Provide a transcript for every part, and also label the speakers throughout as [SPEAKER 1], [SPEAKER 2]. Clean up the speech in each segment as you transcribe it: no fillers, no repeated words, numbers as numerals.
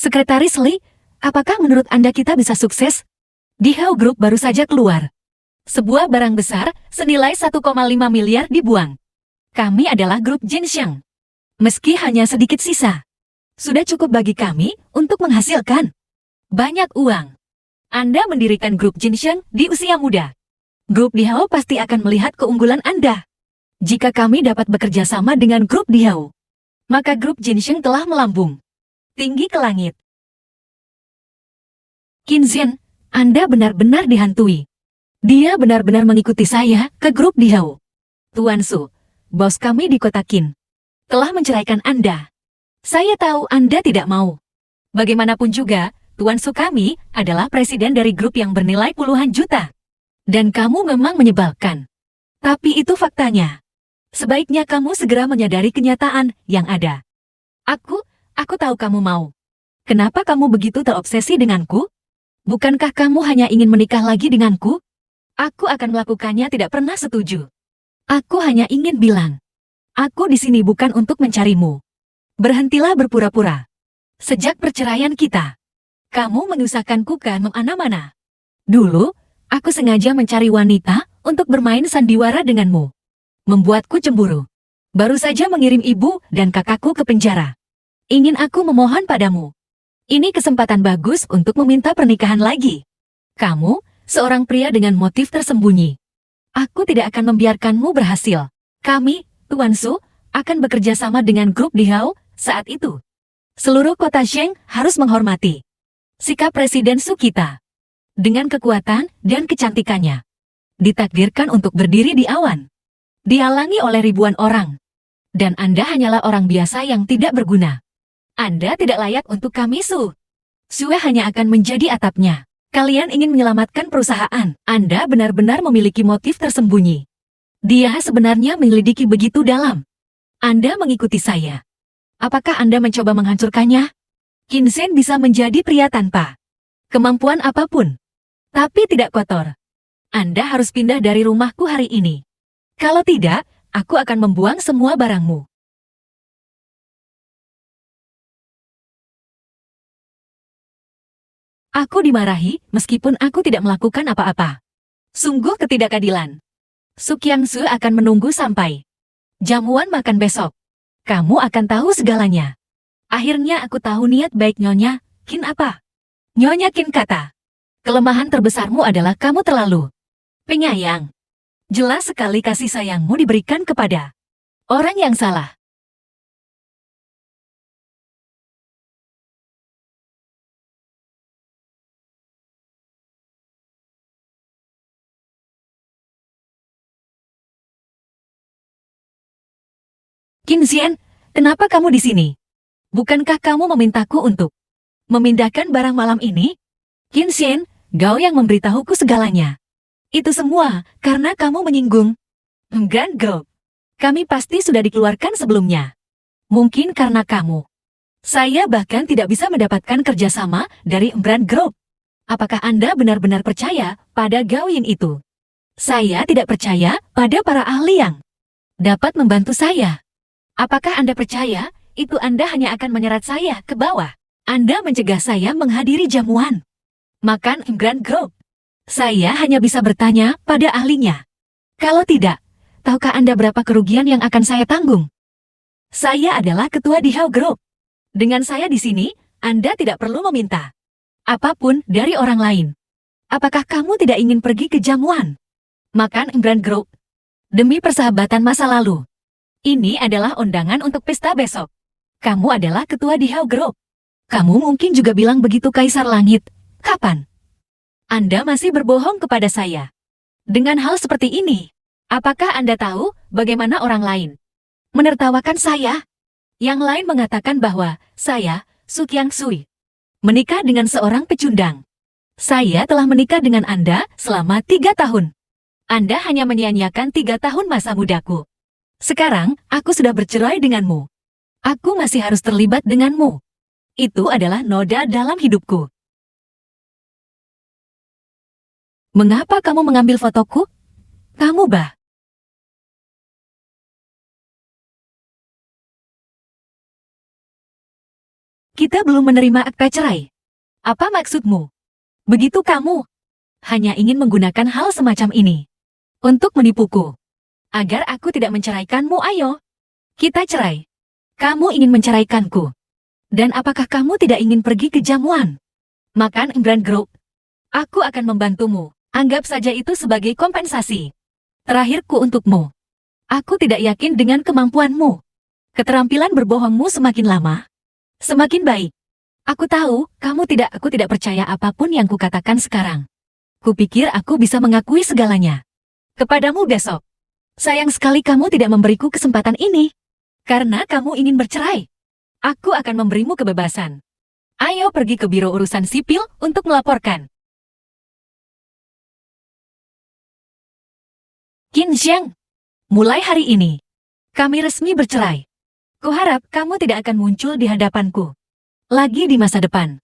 [SPEAKER 1] Sekretaris Lee, apakah menurut Anda kita bisa sukses? Dihao Group baru saja keluar. Sebuah barang besar senilai 1,5 miliar dibuang. Kami adalah grup Jinxiang. Meski hanya sedikit sisa, sudah cukup bagi kami untuk menghasilkan banyak uang. Anda mendirikan grup Jinxiang di usia muda. Grup Dihao pasti akan melihat keunggulan Anda. Jika kami dapat bekerja sama dengan grup Dihao, maka grup Jinxiang telah melambung tinggi ke langit. Qin Zhen, Anda benar-benar dihantui. Dia benar-benar mengikuti saya ke grup Dihao. Tuan Su, bos kami di kota Qin, telah menceraikan Anda. Saya tahu Anda tidak mau. Bagaimanapun juga, Tuan Su kami adalah presiden dari grup yang bernilai puluhan juta. Dan kamu memang menyebalkan. Tapi itu faktanya. Sebaiknya kamu segera menyadari kenyataan yang ada. Aku tahu kamu mau. Kenapa kamu begitu terobsesi denganku? Bukankah kamu hanya ingin menikah lagi denganku? Aku akan melakukannya, tidak pernah setuju. Aku hanya ingin bilang, aku di sini bukan untuk mencarimu. Berhentilah berpura-pura. Sejak perceraian kita, kamu menyusahkanku ke mana-mana. Dulu, aku sengaja mencari wanita untuk bermain sandiwara denganmu. Membuatku cemburu. Baru saja mengirim ibu dan kakakku ke penjara. Ingin aku memohon padamu. Ini kesempatan bagus untuk meminta pernikahan lagi. Kamu, seorang pria dengan motif tersembunyi. Aku tidak akan membiarkanmu berhasil. Kami, Tuan Su, akan bekerja sama dengan grup Dihao saat itu. Seluruh kota Sheng harus menghormati sikap Presiden Su kita. Dengan kekuatan dan kecantikannya, ditakdirkan untuk berdiri di awan. Dihalangi oleh ribuan orang. Dan Anda hanyalah orang biasa yang tidak berguna. Anda tidak layak untuk kami, Su. Sue hanya akan menjadi atapnya. Kalian ingin menyelamatkan perusahaan. Anda benar-benar memiliki motif tersembunyi. Dia sebenarnya menyelidiki begitu dalam. Anda mengikuti saya. Apakah Anda mencoba menghancurkannya? Qin Zhen bisa menjadi pria tanpa kemampuan apapun. Tapi tidak kotor. Anda harus pindah dari rumahku hari ini. Kalau tidak, aku akan membuang semua barangmu. Aku dimarahi meskipun aku tidak melakukan apa-apa. Sungguh ketidakadilan. Su Qiangsu akan menunggu sampai jamuan makan besok. Kamu akan tahu segalanya. Akhirnya aku tahu niat baik Nyonya Qin apa. Nyonya Qin kata, kelemahan terbesarmu adalah kamu terlalu penyayang. Jelas sekali kasih sayangmu diberikan kepada orang yang salah. Qin Zhen, kenapa kamu di sini? Bukankah kamu memintaku untuk memindahkan barang malam ini? Qin Zhen, kau yang memberitahuku segalanya. Itu semua karena kamu menyinggung Grand Group. Kami pasti sudah dikeluarkan sebelumnya. Mungkin karena kamu. Saya bahkan tidak bisa mendapatkan kerjasama dari Grand Group. Apakah Anda benar-benar percaya pada Gaoyin itu? Saya tidak percaya pada para ahli yang dapat membantu saya. Apakah Anda percaya itu Anda hanya akan menyeret saya ke bawah? Anda mencegah saya menghadiri jamuan makan Grand Group. Saya hanya bisa bertanya pada ahlinya. Kalau tidak, tahukah Anda berapa kerugian yang akan saya tanggung? Saya adalah ketua Dihao Group. Dengan saya di sini, Anda tidak perlu meminta apapun dari orang lain. Apakah kamu tidak ingin pergi ke jamuan makan Grand Group? Demi persahabatan masa lalu. Ini adalah undangan untuk pesta besok. Kamu adalah ketua Dihao Group. Kamu mungkin juga bilang begitu Kaisar Langit. Kapan? Anda masih berbohong kepada saya. Dengan hal seperti ini, apakah Anda tahu bagaimana orang lain menertawakan saya? Yang lain mengatakan bahwa saya, Su Qiangsu, menikah dengan seorang pecundang. Saya telah menikah dengan Anda selama 3 tahun. Anda hanya menyia-nyiakan 3 tahun masa mudaku. Sekarang, aku sudah bercerai denganmu. Aku masih harus terlibat denganmu. Itu adalah noda dalam hidupku. Mengapa kamu mengambil fotoku? Kamu bah. Kita belum menerima akta cerai. Apa maksudmu? Begitu kamu hanya ingin menggunakan hal semacam ini untuk menipuku. Agar aku tidak menceraikanmu, ayo. Kita cerai. Kamu ingin menceraikanku. Dan apakah kamu tidak ingin pergi ke jamuan? Makan Embran Group. Aku akan membantumu. Anggap saja itu sebagai kompensasi. Terakhirku untukmu. Aku tidak yakin dengan kemampuanmu. Keterampilan berbohongmu semakin lama, semakin baik. Aku tahu, aku tidak percaya apapun yang kukatakan sekarang. Kupikir aku bisa mengakui segalanya kepadamu besok. Sayang sekali kamu tidak memberiku kesempatan ini. Karena kamu ingin bercerai. Aku akan memberimu kebebasan. Ayo pergi ke Biro Urusan Sipil untuk melaporkan. Qin Xiang, mulai hari ini, kami resmi bercerai. Kuharap kamu tidak akan muncul di hadapanku lagi di masa depan.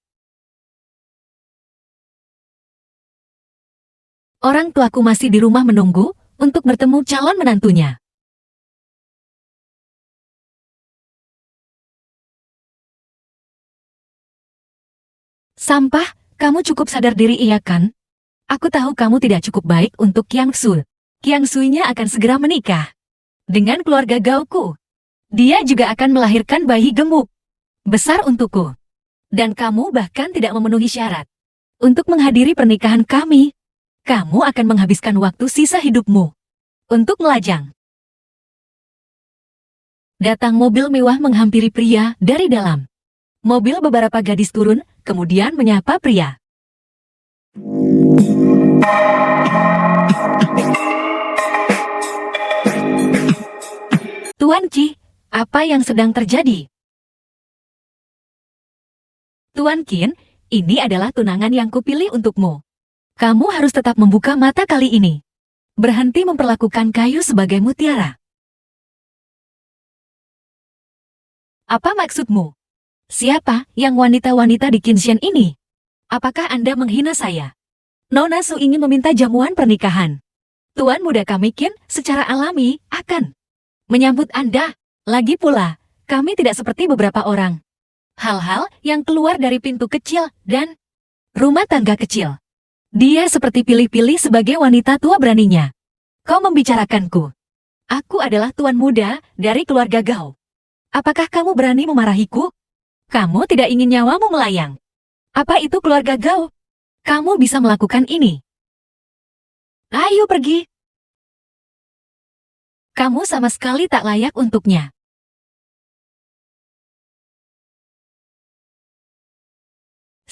[SPEAKER 1] Orang tuaku masih di rumah menunggu untuk bertemu calon menantunya. Sampah, kamu cukup sadar diri iya kan? Aku tahu kamu tidak cukup baik untuk Qiang Su. Qiang Sui-nya akan segera menikah dengan keluarga Gaoku. Dia juga akan melahirkan bayi gemuk besar untukku. Dan kamu bahkan tidak memenuhi syarat untuk menghadiri pernikahan kami. Kamu akan menghabiskan waktu sisa hidupmu untuk melajang. Datang mobil mewah menghampiri pria dari dalam. Mobil beberapa gadis turun, kemudian menyapa pria. Tuan Qi, apa yang sedang terjadi? Tuan Qin, ini adalah tunangan yang kupilih untukmu. Kamu harus tetap membuka mata kali ini. Berhenti memperlakukan kayu sebagai mutiara. Apa maksudmu? Siapa yang wanita-wanita di Qinshan ini? Apakah Anda menghina saya? Nona Su ingin meminta jamuan pernikahan. Tuan muda kami Qin secara alami akan menyambut Anda. Lagi pula, kami tidak seperti beberapa orang. Hal-hal yang keluar dari pintu kecil dan rumah tangga kecil. Dia seperti pilih-pilih sebagai wanita tua beraninya. Kau membicarakanku. Aku adalah tuan muda dari keluarga Gao. Apakah kamu berani memarahiku? Kamu tidak ingin nyawamu melayang. Apa itu keluarga Gao? Kamu bisa melakukan ini. Ayo pergi. Kamu sama sekali tak layak untuknya.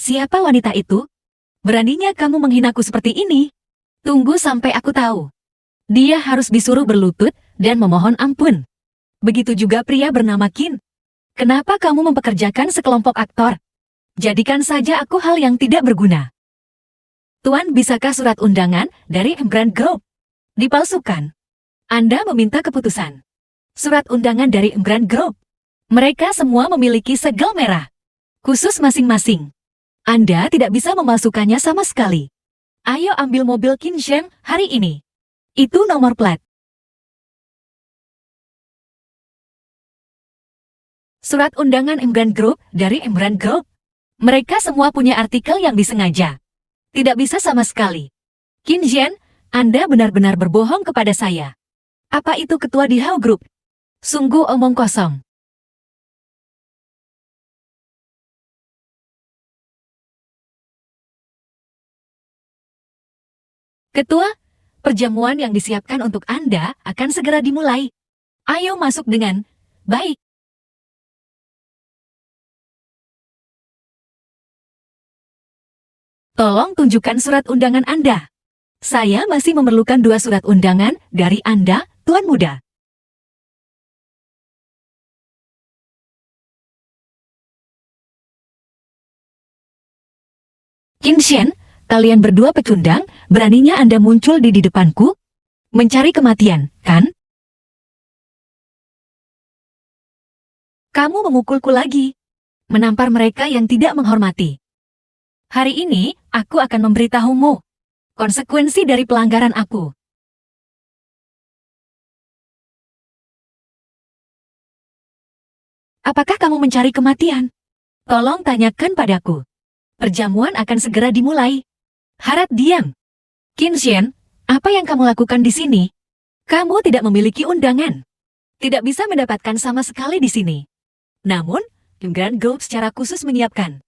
[SPEAKER 1] Siapa wanita itu? Beraninya kamu menghinaku seperti ini? Tunggu sampai aku tahu. Dia harus disuruh berlutut dan memohon ampun. Begitu juga pria bernama Qin. Kenapa kamu mempekerjakan sekelompok aktor? Jadikan saja aku hal yang tidak berguna. Tuan, bisakah surat undangan dari Embran Group dipalsukan? Anda meminta keputusan. Surat undangan dari Embran Group. Mereka semua memiliki segel merah khusus masing-masing. Anda tidak bisa memasukkannya sama sekali. Ayo ambil mobil Qinshan hari ini. Itu nomor plat. Surat undangan Embran Group dari Embran Group. Mereka semua punya artikel yang disengaja. Tidak bisa sama sekali. Qinshan, Anda benar-benar berbohong kepada saya. Apa itu ketua di Hao Group? Sungguh omong kosong. Ketua, perjamuan yang disiapkan untuk Anda akan segera dimulai. Ayo masuk dengan baik. Tolong tunjukkan surat undangan Anda. Saya masih memerlukan 2 surat undangan dari Anda, Tuan Muda. Qinshan, kalian berdua pecundang, beraninya Anda muncul di depanku? Mencari kematian, kan? Kamu memukulku lagi. Menampar mereka yang tidak menghormati. Hari ini, aku akan memberitahumu konsekuensi dari pelanggaran aku. Apakah kamu mencari kematian? Tolong tanyakan padaku. Perjamuan akan segera dimulai. Harap diam. Qin Xian, apa yang kamu lakukan di sini? Kamu tidak memiliki undangan. Tidak bisa mendapatkan sama sekali di sini. Namun, Grand Group secara khusus menyiapkan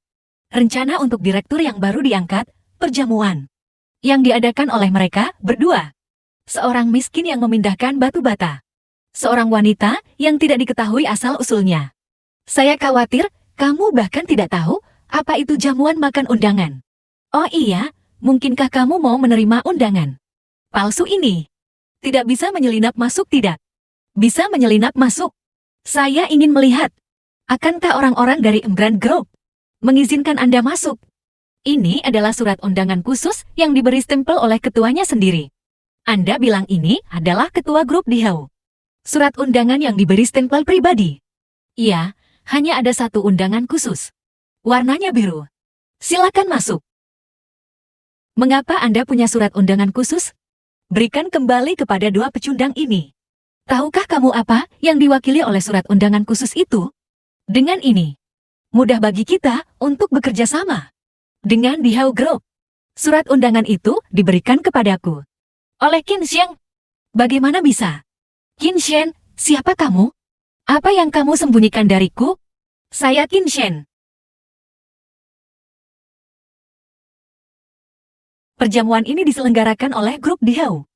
[SPEAKER 1] rencana untuk direktur yang baru diangkat, perjamuan yang diadakan oleh mereka berdua. Seorang miskin yang memindahkan batu bata. Seorang wanita yang tidak diketahui asal-usulnya. Saya khawatir kamu bahkan tidak tahu apa itu jamuan makan undangan. Oh iya, mungkinkah kamu mau menerima undangan palsu ini? Tidak bisa menyelinap masuk tidak? Bisa menyelinap masuk. Saya ingin melihat. Akankah orang-orang dari Grand Group mengizinkan Anda masuk? Ini adalah surat undangan khusus yang diberi stempel oleh ketuanya sendiri. Anda bilang ini adalah ketua grup Dihao. Surat undangan yang diberi stempel pribadi. Iya, hanya ada satu undangan khusus. Warnanya biru. Silakan masuk. Mengapa Anda punya surat undangan khusus? Berikan kembali kepada dua pecundang ini. Tahukah kamu apa yang diwakili oleh surat undangan khusus itu? Dengan ini, mudah bagi kita untuk bekerja sama dengan Dihao Group. Surat undangan itu diberikan kepadaku oleh Qin Xian. Bagaimana bisa? Qin Xian, siapa kamu? Apa yang kamu sembunyikan dariku? Saya Qin Xian. Perjamuan ini diselenggarakan oleh grup Dihao.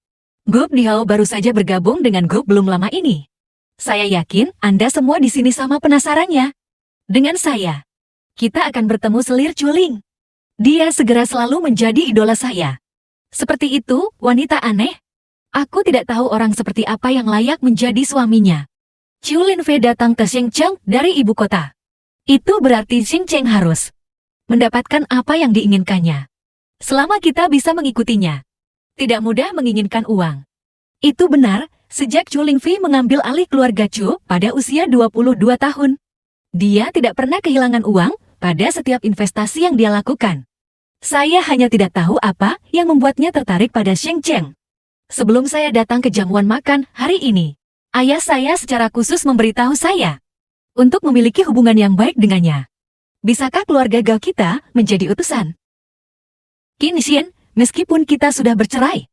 [SPEAKER 1] Grup Dihao baru saja bergabung dengan grup belum lama ini. Saya yakin Anda semua di sini sama penasarannya. Dengan saya, kita akan bertemu selir Chuling. Dia segera selalu menjadi idola saya. Seperti itu, wanita aneh. Aku tidak tahu orang seperti apa yang layak menjadi suaminya. Chu Linfei datang ke Xingcheng dari ibu kota. Itu berarti Xingcheng harus mendapatkan apa yang diinginkannya. Selama kita bisa mengikutinya. Tidak mudah menginginkan uang. Itu benar, sejak Chu Lingfei mengambil alih keluarga Chu pada usia 22 tahun. Dia tidak pernah kehilangan uang pada setiap investasi yang dia lakukan. Saya hanya tidak tahu apa yang membuatnya tertarik pada Xingcheng. Sebelum saya datang ke jamuan makan hari ini, ayah saya secara khusus memberitahu saya untuk memiliki hubungan yang baik dengannya. Bisakah keluarga Gao kita menjadi utusan? Qin Xian, meskipun kita sudah bercerai,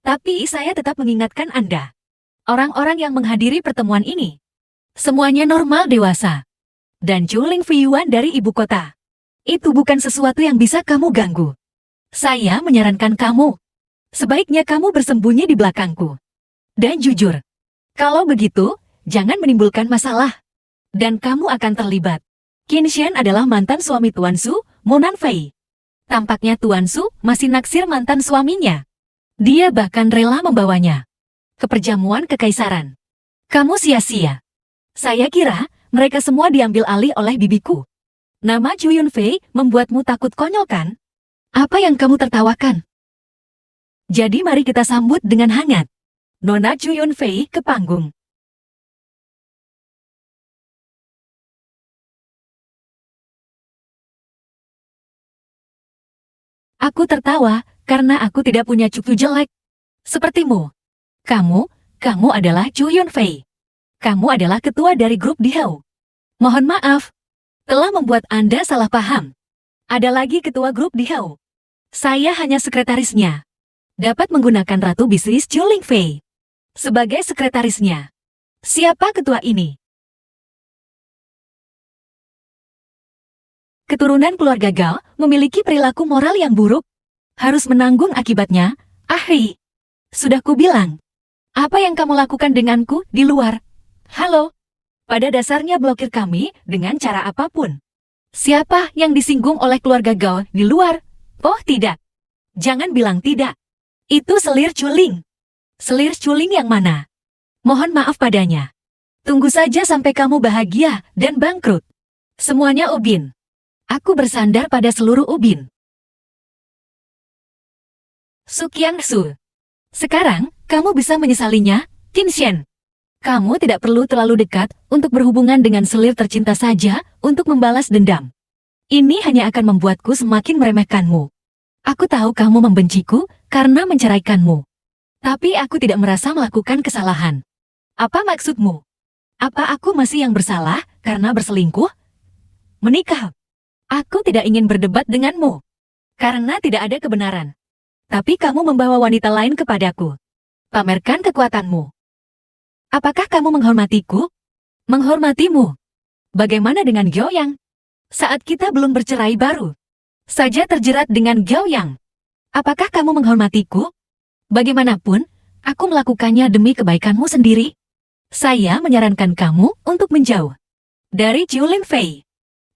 [SPEAKER 1] tapi saya tetap mengingatkan Anda. Orang-orang yang menghadiri pertemuan ini, semuanya normal dewasa. Dan Chu Lingfei Yuan dari ibu kota. Itu bukan sesuatu yang bisa kamu ganggu. Saya menyarankan kamu. Sebaiknya kamu bersembunyi di belakangku. Dan jujur. Kalau begitu, jangan menimbulkan masalah. Dan kamu akan terlibat. Qin Xian adalah mantan suami Tuan Su, Mo Nanfei. Tampaknya Tuan Su masih naksir mantan suaminya. Dia bahkan rela membawanya ke perjamuan kekaisaran. Kamu sia-sia. Saya kira mereka semua diambil alih oleh bibiku. Nama Chu Yunfei membuatmu takut konyol kan? Apa yang kamu tertawakan? Jadi mari kita sambut dengan hangat Nona Chu Yunfei ke panggung. Aku tertawa karena aku tidak punya cucu jelek. Sepertimu. Kamu adalah Chu Yunfei. Kamu adalah ketua dari grup Dihao. Mohon maaf, telah membuat Anda salah paham. Ada lagi ketua grup Dihao. Saya hanya sekretarisnya. Dapat menggunakan ratu bisnis Chu Lingfei sebagai sekretarisnya. Siapa ketua ini? Keturunan keluarga Gao memiliki perilaku moral yang buruk. Harus menanggung akibatnya. Ahri, sudah kubilang. Apa yang kamu lakukan denganku di luar? Halo, pada dasarnya blokir kami dengan cara apapun. Siapa yang disinggung oleh keluarga Gao di luar? Oh tidak. Jangan bilang tidak. Itu selir Chuling. Selir Chuling yang mana? Mohon maaf padanya. Tunggu saja sampai kamu bahagia dan bangkrut. Semuanya ubin. Aku bersandar pada seluruh ubin. Sukyang-su. Sekarang, kamu bisa menyesalinya, Qin Xian. Kamu tidak perlu terlalu dekat untuk berhubungan dengan selir tercinta saja untuk membalas dendam. Ini hanya akan membuatku semakin meremehkanmu. Aku tahu kamu membenciku karena menceraikanmu. Tapi aku tidak merasa melakukan kesalahan. Apa maksudmu? Apa aku masih yang bersalah karena berselingkuh? Menikah? Aku tidak ingin berdebat denganmu. Karena tidak ada kebenaran. Tapi kamu membawa wanita lain kepadaku. Pamerkan kekuatanmu. Apakah kamu menghormatiku? Menghormatimu. Bagaimana dengan Gao Yang? Saat kita belum bercerai baru saja terjerat dengan Gao Yang. Apakah kamu menghormatiku? Bagaimanapun, aku melakukannya demi kebaikanmu sendiri. Saya menyarankan kamu untuk menjauh dari Chiu Ling Fei.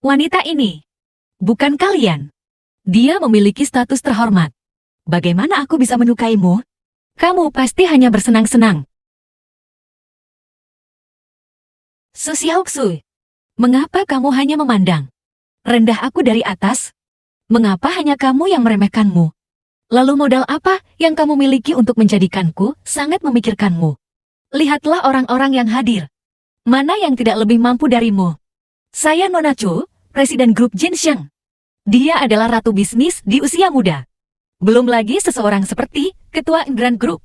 [SPEAKER 1] Wanita ini bukan kalian. Dia memiliki status terhormat. Bagaimana aku bisa menyukaimu? Kamu pasti hanya bersenang-senang. Su Xiaoxu, mengapa kamu hanya memandang rendah aku dari atas? Mengapa hanya kamu yang meremehkanmu? Lalu modal apa yang kamu miliki untuk menjadikanku sangat memikirkanmu? Lihatlah orang-orang yang hadir. Mana yang tidak lebih mampu darimu? Saya Nona Chu, Presiden Grup Jinsheng. Dia adalah ratu bisnis di usia muda. Belum lagi seseorang seperti Ketua Grand Group.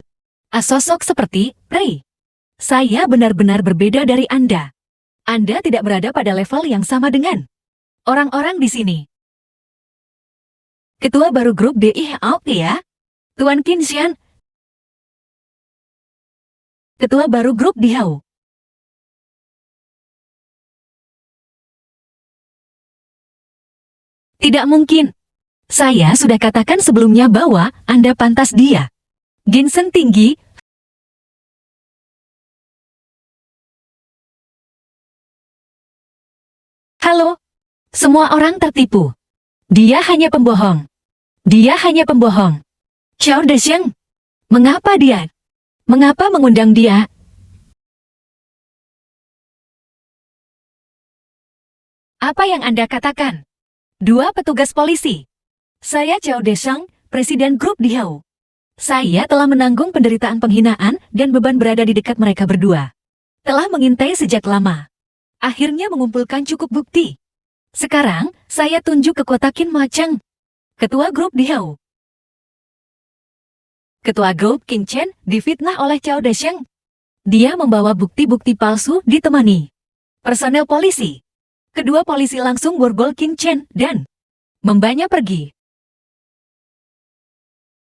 [SPEAKER 1] Sosok seperti Ray. Saya benar-benar berbeda dari Anda. Anda tidak berada pada level yang sama dengan orang-orang di sini. Ketua baru grup DIHAOP ya? Tuan Qinshan. Ketua baru grup DIHAO. Tidak mungkin. Saya sudah katakan sebelumnya bahwa Anda pantas dia. Ginsen tinggi. Halo. Semua orang tertipu. Dia hanya pembohong. Dia hanya pembohong. Xiao Desheng. Mengapa dia? Mengapa mengundang dia? Apa yang Anda katakan? Dua petugas polisi. Saya Xiao Desheng, Presiden Grup DIHAO. Saya telah menanggung penderitaan penghinaan dan beban berada di dekat mereka berdua. Telah mengintai sejak lama. Akhirnya mengumpulkan cukup bukti. Sekarang, saya tunjuk ke kota Qin Macheng. Ketua grup DIHAO. Ketua grup Qin Chen difitnah oleh Xiao Desheng. Dia membawa bukti-bukti palsu ditemani personel polisi. Kedua polisi langsung borgol Qin Chen dan membawanya pergi.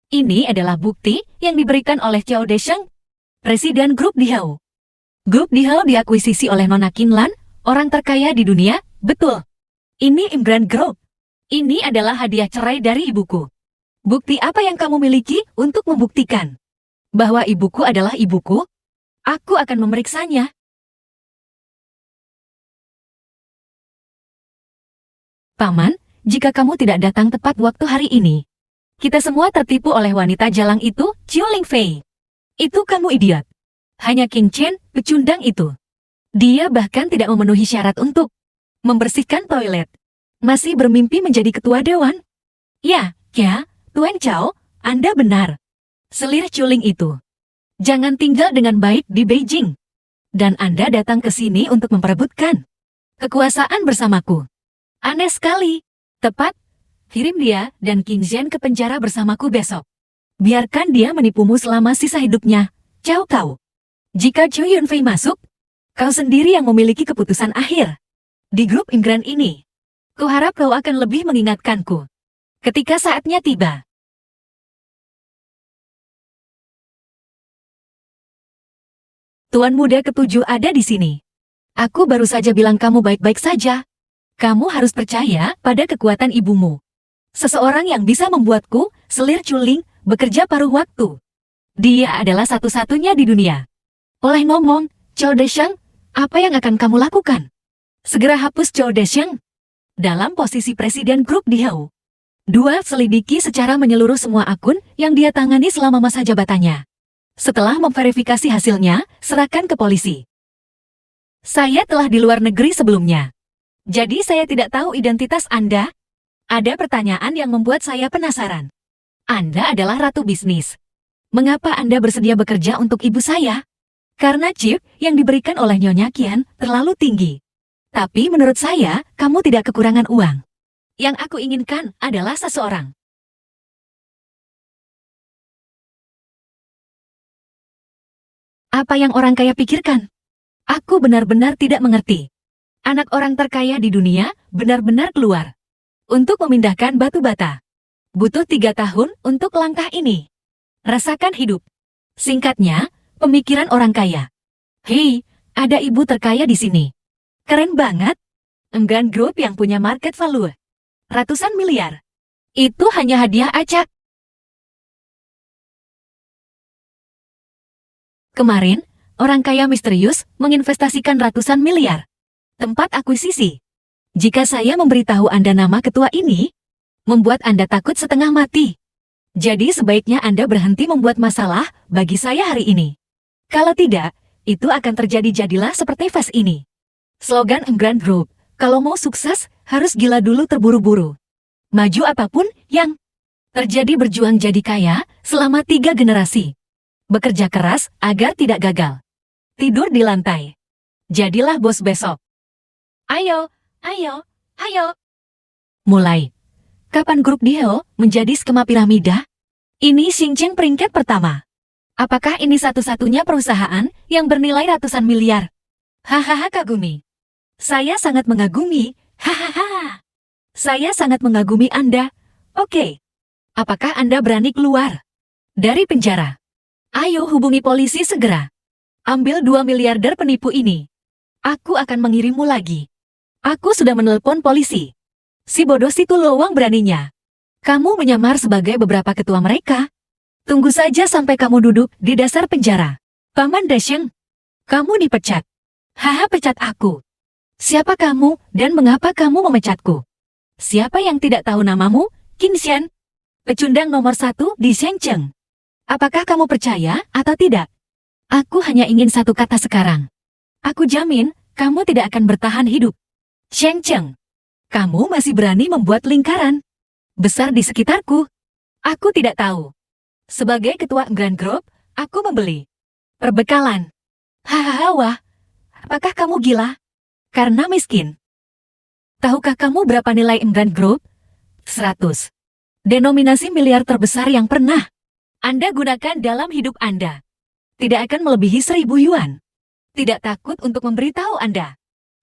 [SPEAKER 1] Ini adalah bukti yang diberikan oleh Xiao Desheng, Presiden Grup DIHAO. Grup DIHAO diakuisisi oleh Nona Qinlan, orang terkaya di dunia, betul. Ini Imran Group. Ini adalah hadiah cerai dari ibuku. Bukti apa yang kamu miliki untuk membuktikan bahwa ibuku adalah ibuku? Aku akan memeriksanya. Paman, jika kamu tidak datang tepat waktu hari ini, kita semua tertipu oleh wanita jalang itu, Chiu Ling Fei. Itu kamu idiot. Hanya King Chen, pecundang itu. Dia bahkan tidak memenuhi syarat untuk membersihkan toilet. Masih bermimpi menjadi ketua dewan? Ya, Tuan Chao, Anda benar. Selir culing itu. Jangan tinggal dengan baik di Beijing. Dan Anda datang ke sini untuk memperebutkan kekuasaan bersamaku. Aneh sekali. Tepat. Kirim dia dan King Zhen ke penjara bersamaku besok. Biarkan dia menipumu selama sisa hidupnya. Cao kau. Jika Chu Yunfei masuk, kau sendiri yang memiliki keputusan akhir. Di grup Imran ini, kuharap kau akan lebih mengingatkanku ketika saatnya tiba. Tuan muda ketujuh ada di sini. Aku baru saja bilang kamu baik-baik saja. Kamu harus percaya pada kekuatan ibumu. Seseorang yang bisa membuatku, selir culing, bekerja paruh waktu. Dia adalah satu-satunya di dunia. Oleh ngomong, Xiao Desheng, apa yang akan kamu lakukan? Segera hapus Xiao Desheng. Dalam posisi Presiden Grup DIHAO. 2. Selidiki secara menyeluruh semua akun yang dia tangani selama masa jabatannya. Setelah memverifikasi hasilnya, serahkan ke polisi. Saya telah di luar negeri sebelumnya. Jadi saya tidak tahu identitas Anda. Ada pertanyaan yang membuat saya penasaran. Anda adalah ratu bisnis. Mengapa Anda bersedia bekerja untuk ibu saya? Karena chip yang diberikan oleh Nyonya Qian terlalu tinggi. Tapi menurut saya, kamu tidak kekurangan uang. Yang aku inginkan adalah seseorang. Apa yang orang kaya pikirkan? Aku benar-benar tidak mengerti. Anak orang terkaya di dunia benar-benar keluar Untuk memindahkan batu bata. Butuh 3 tahun untuk langkah ini. Rasakan hidup. Singkatnya, pemikiran orang kaya. Hei, ada ibu terkaya di sini. Keren banget. Enggan Group yang punya market value ratusan miliar. Itu hanya hadiah acak. Kemarin, orang kaya misterius menginvestasikan ratusan miliar. Tempat akuisisi. Jika saya memberitahu Anda nama ketua ini, membuat Anda takut setengah mati. Jadi sebaiknya Anda berhenti membuat masalah bagi saya hari ini. Kalau tidak, itu akan terjadi-jadilah seperti fase ini. Slogan Enggan Group, kalau mau sukses, harus gila dulu terburu-buru. Maju apapun yang terjadi, berjuang jadi kaya selama 3 generasi. Bekerja keras agar tidak gagal. Tidur di lantai. Jadilah bos besok. Ayo, ayo, ayo. Mulai. Kapan grup Dihao menjadi skema piramida? Ini Xingqiang peringkat pertama. Apakah ini satu-satunya perusahaan yang bernilai ratusan miliar? Hahaha, kagumi. Saya sangat mengagumi. Hahaha. Saya sangat mengagumi Anda. Oke. Apakah Anda berani keluar dari penjara? Ayo hubungi polisi segera. Ambil 2 miliarder penipu ini. Aku akan mengirimmu lagi. Aku sudah menelpon polisi. Si bodoh situ lowong beraninya. Kamu menyamar sebagai beberapa ketua mereka. Tunggu saja sampai kamu duduk di dasar penjara. Paman Dasheng, kamu dipecat. Haha, pecat aku. Siapa kamu dan mengapa kamu memecatku? Siapa yang tidak tahu namamu? Qin Xian, pecundang nomor 1 di Shenzhen. Apakah kamu percaya atau tidak? Aku hanya ingin satu kata sekarang. Aku jamin, kamu tidak akan bertahan hidup. Shenzhen, kamu masih berani membuat lingkaran besar di sekitarku? Aku tidak tahu. Sebagai ketua Enggan Group, aku membeli perbekalan. Hahaha, wah. Apakah kamu gila? Karena miskin. Tahukah kamu berapa nilai Enggan Group? 100. Denominasi miliar terbesar yang pernah Anda gunakan dalam hidup Anda. Tidak akan melebihi 1000 yuan. Tidak takut untuk memberitahu Anda.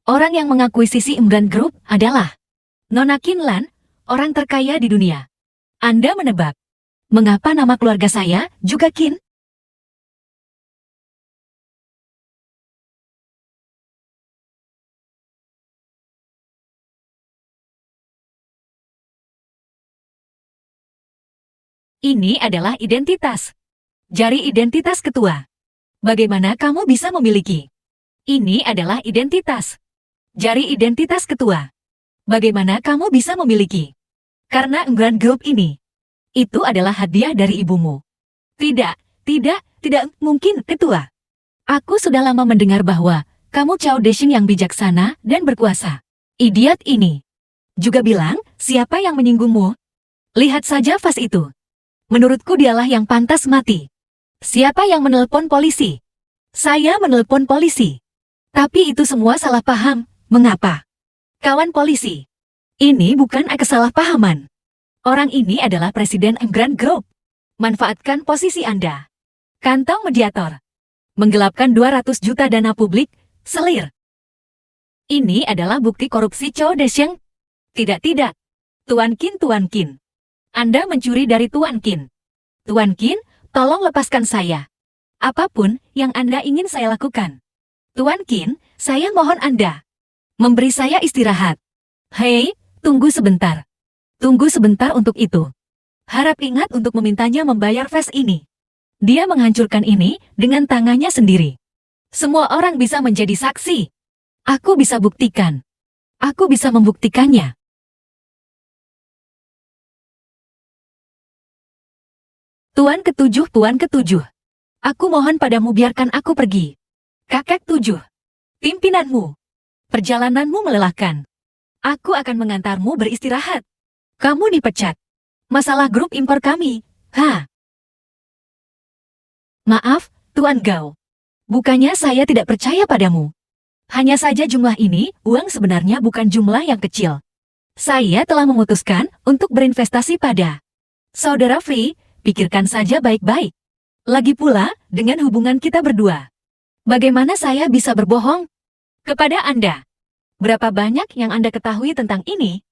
[SPEAKER 1] Orang yang mengakuisisi Enggan Group adalah Nona Qin Lan, orang terkaya di dunia. Anda menebak. Mengapa nama keluarga saya juga Qin? Ini adalah identitas. Jari identitas ketua. Bagaimana kamu bisa memiliki? Ini adalah identitas. Jari identitas ketua. Bagaimana kamu bisa memiliki? Karena Enggan Group ini. Itu adalah hadiah dari ibumu. Tidak mungkin, ketua. Aku sudah lama mendengar bahwa kamu Cao Desheng yang bijaksana dan berkuasa. Idiot ini juga bilang, siapa yang menyinggungmu? Lihat saja vas itu. Menurutku dialah yang pantas mati. Siapa yang menelpon polisi? Saya menelpon polisi. Tapi itu semua salah paham. Mengapa? Kawan polisi, ini bukan kesalahpahaman. Orang ini adalah Presiden Enggan Group. Manfaatkan posisi Anda. Kantong mediator. Menggelapkan 200 juta dana publik, selir. Ini adalah bukti korupsi Cao Desheng. Tidak. Tuan Qin. Anda mencuri dari Tuan Qin. Tuan Qin, tolong lepaskan saya. Apapun yang Anda ingin saya lakukan. Tuan Qin, saya mohon Anda memberi saya istirahat. Hei, tunggu sebentar. Tunggu sebentar untuk itu. Harap ingat untuk memintanya membayar fee ini. Dia menghancurkan ini dengan tangannya sendiri. Semua orang bisa menjadi saksi. Aku bisa buktikan. Aku bisa membuktikannya. Tuan ketujuh. Aku mohon padamu biarkan aku pergi. Kakek 7. Pimpinanmu. Perjalananmu melelahkan. Aku akan mengantarmu beristirahat. Kamu dipecat. Masalah grup impor kami. Maaf, Tuan Gao. Bukannya saya tidak percaya padamu. Hanya saja jumlah ini, uang sebenarnya bukan jumlah yang kecil. Saya telah memutuskan untuk berinvestasi pada Saudara Fei, pikirkan saja baik-baik. Lagi pula, dengan hubungan kita berdua. Bagaimana saya bisa berbohong kepada Anda? Berapa banyak yang Anda ketahui tentang ini?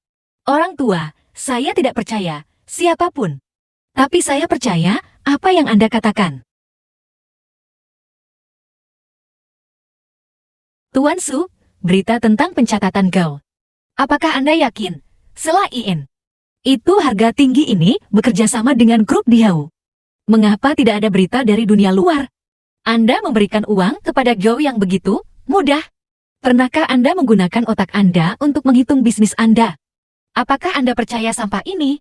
[SPEAKER 1] Orang tua, saya tidak percaya siapapun. Tapi saya percaya apa yang Anda katakan. Tuan Su, berita tentang pencatatan Gao. Apakah Anda yakin? Selain itu harga tinggi ini bekerja sama dengan grup Dihau. Mengapa tidak ada berita dari dunia luar? Anda memberikan uang kepada Gao yang begitu mudah. Pernahkah Anda menggunakan otak Anda untuk menghitung bisnis Anda? Apakah Anda percaya sampah ini?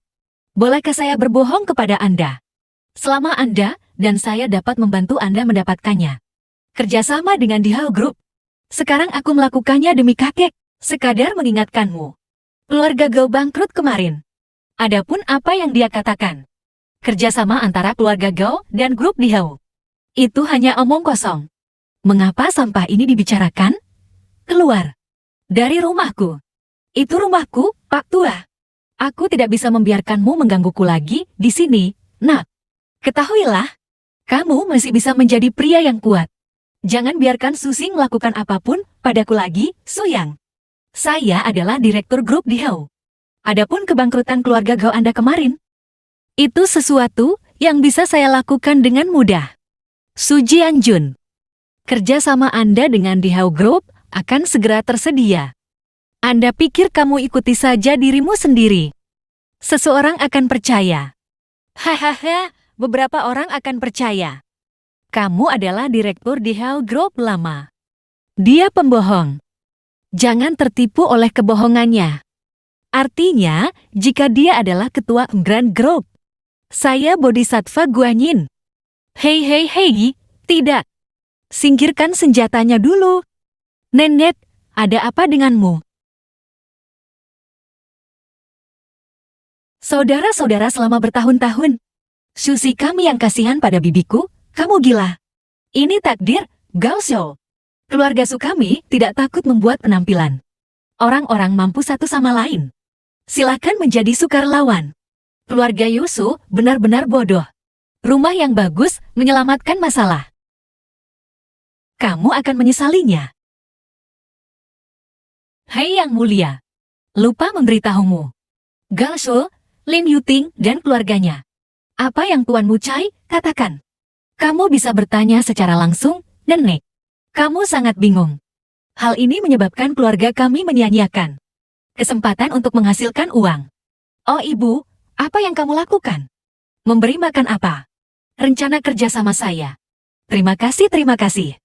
[SPEAKER 1] Bolehkah saya berbohong kepada Anda? Selama Anda dan saya dapat membantu Anda mendapatkannya. Kerjasama dengan Dihau Group. Sekarang aku melakukannya demi kakek, sekadar mengingatkanmu. Keluarga Gao bangkrut kemarin. Adapun apa yang dia katakan, kerjasama antara keluarga Gao dan grup Dihau. Itu hanya omong kosong. Mengapa sampah ini dibicarakan? Keluar dari rumahku. Itu rumahku, Pak Tua. Aku tidak bisa membiarkanmu menggangguku lagi di sini, Nak. Ketahuilah, kamu masih bisa menjadi pria yang kuat. Jangan biarkan Susi melakukan apapun padaku lagi, Suyang. Saya adalah direktur grup Dihau. Adapun kebangkrutan keluarga Gao Anda kemarin, itu sesuatu yang bisa saya lakukan dengan mudah. Su Jianjun, kerjasama Anda dengan Dihau Group akan segera tersedia. Anda pikir kamu ikuti saja dirimu sendiri? Seseorang akan percaya. Hahaha, beberapa orang akan percaya. Kamu adalah direktur Dihau Group lama. Dia pembohong. Jangan tertipu oleh kebohongannya. Artinya, jika dia adalah ketua Grand Group, saya Bodhisattva Guanyin. Hei, tidak. Singkirkan senjatanya dulu. Nenek, ada apa denganmu? Saudara-saudara selama bertahun-tahun, Susi kami yang kasihan pada bibiku, kamu gila. Ini takdir, Gao Shou. Keluarga Su kami tidak takut membuat penampilan. Orang-orang mampu satu sama lain. Silakan menjadi sukarelawan. Keluarga Yusu benar-benar bodoh. Rumah yang bagus menyelamatkan masalah. Kamu akan menyesalinya. Hei Yang Mulia, lupa memberitahumu. Gao Shou, Lin Yuting, dan keluarganya. Apa yang Tuanmu Cai katakan? Kamu bisa bertanya secara langsung, Nenek. Kamu sangat bingung. Hal ini menyebabkan keluarga kami menyia-nyiakan kesempatan untuk menghasilkan uang. Oh Ibu, apa yang kamu lakukan? Memberi makan apa? Rencana kerja sama saya. Terima kasih.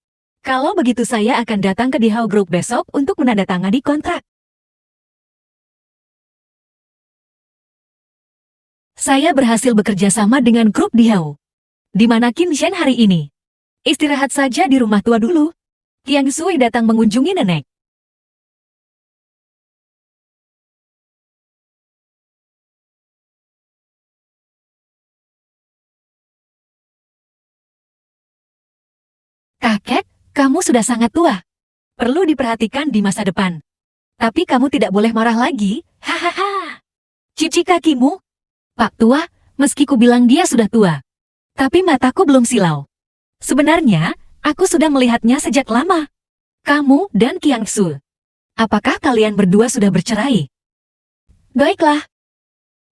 [SPEAKER 1] Kalau begitu saya akan datang ke Dihau Group besok untuk menandatangani kontrak. Saya berhasil bekerja sama dengan grup Dihau. Di mana Qin Shen hari ini? Istirahat saja di rumah tua dulu. Tiang Sui datang mengunjungi nenek. Kakek, kamu sudah sangat tua. Perlu diperhatikan di masa depan. Tapi kamu tidak boleh marah lagi. Hahaha. Cici kakimu. Pak tua, meski ku bilang dia sudah tua. Tapi mataku belum silau. Sebenarnya, aku sudah melihatnya sejak lama. Kamu dan Qiang Su. Apakah kalian berdua sudah bercerai? Baiklah.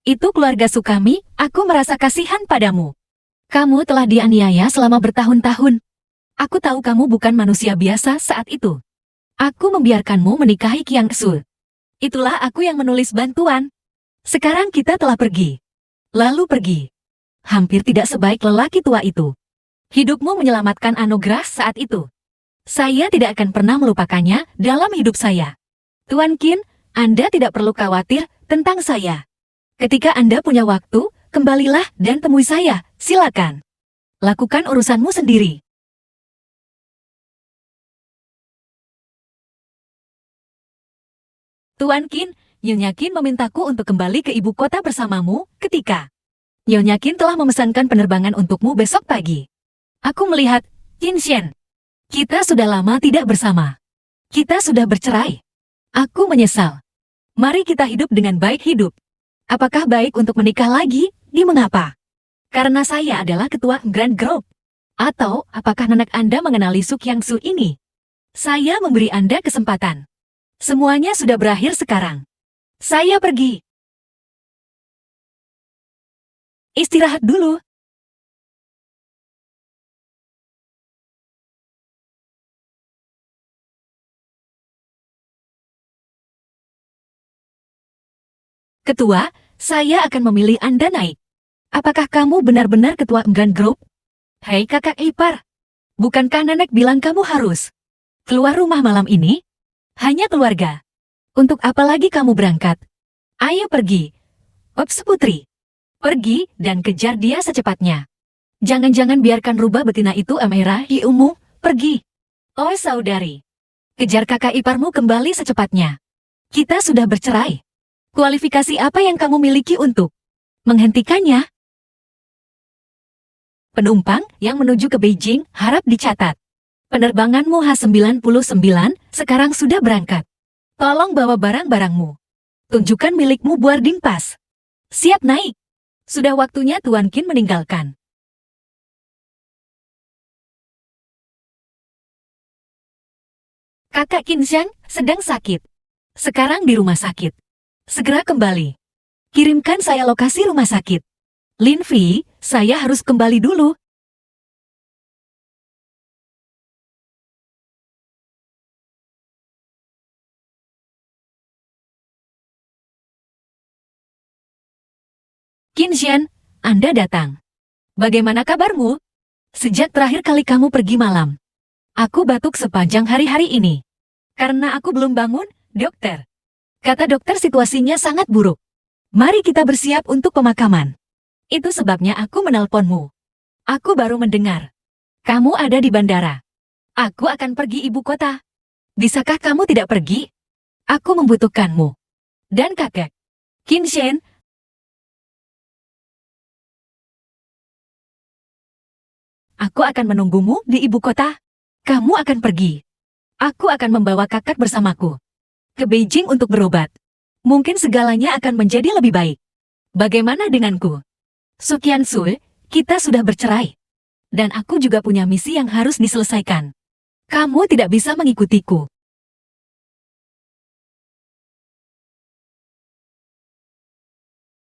[SPEAKER 1] Itu keluarga Su kami, aku merasa kasihan padamu. Kamu telah dianiaya selama bertahun-tahun. Aku tahu kamu bukan manusia biasa saat itu. Aku membiarkanmu menikahi Qiang Su. Itulah aku yang menulis bantuan. Sekarang kita telah pergi. Lalu pergi. Hampir tidak sebaik lelaki tua itu. Hidupmu menyelamatkan anugerah saat itu. Saya tidak akan pernah melupakannya dalam hidup saya. Tuan Qin, Anda tidak perlu khawatir tentang saya. Ketika Anda punya waktu, kembalilah dan temui saya, silakan. Lakukan urusanmu sendiri. Tuan Qin, Nyonya Qin memintaku untuk kembali ke ibu kota bersamamu ketika Nyonya Qin telah memesankan penerbangan untukmu besok pagi. Aku melihat, Qin Shen. Kita sudah lama tidak bersama. Kita sudah bercerai. Aku menyesal. Mari kita hidup dengan baik hidup. Apakah baik untuk menikah lagi? Di mengapa? Karena saya adalah ketua Grand Group. Atau apakah nenek Anda mengenali Su Qiang Su ini? Saya memberi Anda kesempatan. Semuanya sudah berakhir sekarang. Saya pergi. Istirahat dulu. Ketua, saya akan memilih Anda naik. Apakah kamu benar-benar ketua Enggan Group? Hei kakak ipar, bukankah nenek bilang kamu harus keluar rumah malam ini? Hanya keluarga. Untuk apa lagi kamu berangkat? Ayo pergi. Ops putri. Pergi dan kejar dia secepatnya. Jangan-jangan biarkan rubah betina itu Amira Hiumu, pergi. Oh saudari. Kejar kakak iparmu kembali secepatnya. Kita sudah bercerai. Kualifikasi apa yang kamu miliki untuk menghentikannya? Penumpang yang menuju ke Beijing harap dicatat. Penerbanganmu H99 sekarang sudah berangkat. Tolong bawa barang-barangmu. Tunjukkan milikmu boarding pass. Siap naik. Sudah waktunya Tuan Qin meninggalkan. Kakak Qin Xiang sedang sakit. Sekarang di rumah sakit. Segera kembali. Kirimkan saya lokasi rumah sakit. Lin Fi, saya harus kembali dulu. Qin Xian, Anda datang. Bagaimana kabarmu? Sejak terakhir kali kamu pergi malam. Aku batuk sepanjang hari-hari ini. Karena aku belum bangun, dokter. Kata dokter situasinya sangat buruk. Mari kita bersiap untuk pemakaman. Itu sebabnya aku menelponmu. Aku baru mendengar. Kamu ada di bandara. Aku akan pergi ibu kota. Bisakah kamu tidak pergi? Aku membutuhkanmu. Dan kakek. Qin Shen. Aku akan menunggumu di ibu kota. Kamu akan pergi. Aku akan membawa kakak bersamaku ke Beijing untuk berobat. Mungkin segalanya akan menjadi lebih baik. Bagaimana denganku? Sukian Sui, kita sudah bercerai. Dan aku juga punya misi yang harus diselesaikan. Kamu tidak bisa mengikutiku.